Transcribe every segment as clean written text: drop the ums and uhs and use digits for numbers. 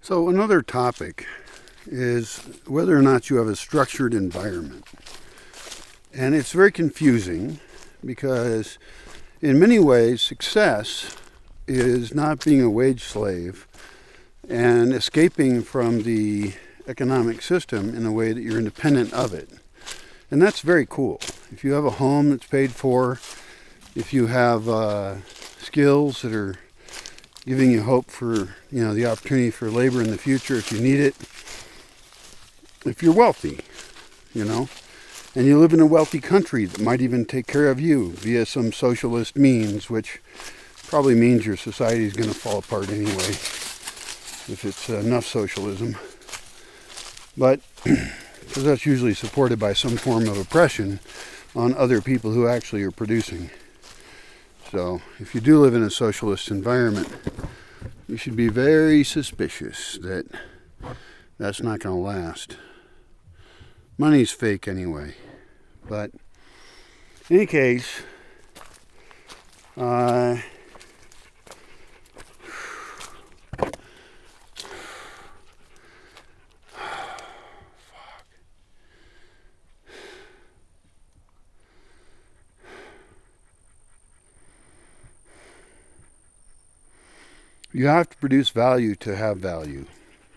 So another topic is whether or not you have a structured environment. And it's very confusing because in many ways success is not being a wage slave and escaping from the economic system in a way that you're independent of it. And that's very cool. If you have a home that's paid for, if you have skills that are giving you hope for, the opportunity for labor in the future if you need it. If you're wealthy, and you live in a wealthy country that might even take care of you via some socialist means, which probably means your society is going to fall apart anyway, if it's enough socialism. But, because that's usually supported by some form of oppression on other people who actually are producing. So, if you do live in a socialist environment, you should be very suspicious that that's not going to last. Money's fake anyway. But, in any case, you have to produce value to have value.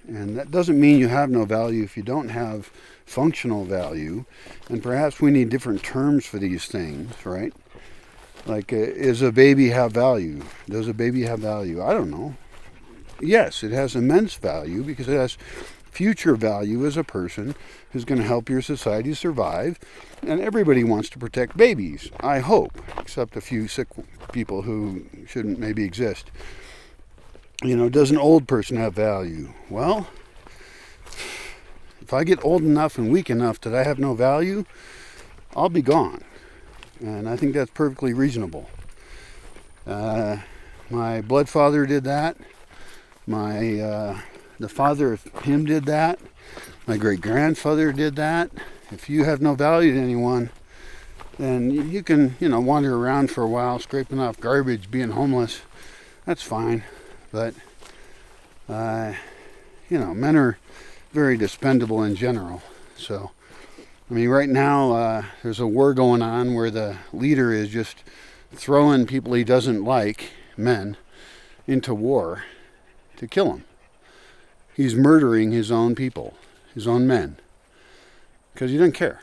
And that doesn't mean you have no value if you don't have functional value. And perhaps we need different terms for these things, right? Like, is a baby have value? Does a baby have value? I don't know. Yes, it has immense value because it has future value as a person who's going to help your society survive. And everybody wants to protect babies, I hope, except a few sick people who shouldn't maybe exist. Does an old person have value? Well, if I get old enough and weak enough that I have no value, I'll be gone. And I think that's perfectly reasonable. My blood father did that. The father of him did that. My great-grandfather did that. If you have no value to anyone, then you can, wander around for a while, scraping off garbage, being homeless. That's fine. But, men are very dispendable in general. So, right now, there's a war going on where the leader is just throwing people he doesn't like, men, into war to kill them. He's murdering his own people, his own men, because he doesn't care.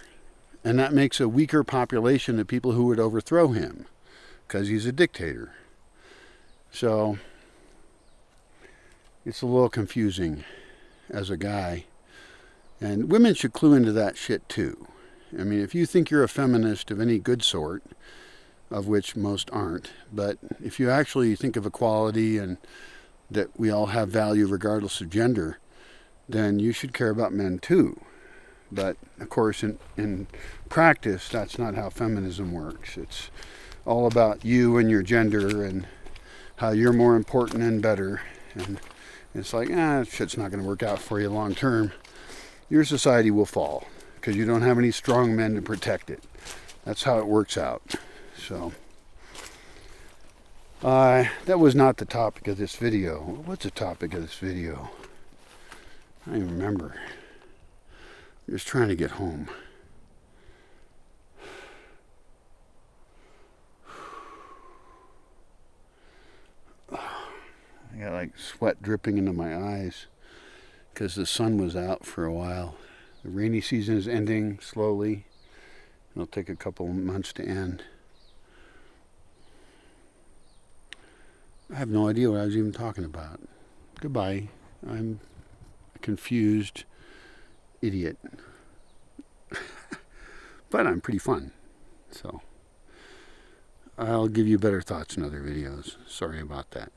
And that makes a weaker population of people who would overthrow him, because he's a dictator. So, it's a little confusing as a guy. And women should clue into that shit too. If you think you're a feminist of any good sort, of which most aren't, but if you actually think of equality and that we all have value regardless of gender, then you should care about men too. But, of course, in practice, that's not how feminism works. It's all about you and your gender and how you're more important and better. And it's like, shit's not going to work out for you long term. Your society will fall because you don't have any strong men to protect it. That's how it works out. So, that was not the topic of this video. What's the topic of this video? I don't even remember. I'm just trying to get home. I got sweat dripping into my eyes because the sun was out for a while. The rainy season is ending slowly. It'll take a couple months to end. I have no idea what I was even talking about. Goodbye. I'm a confused idiot. But I'm pretty fun. So, I'll give you better thoughts in other videos. Sorry about that.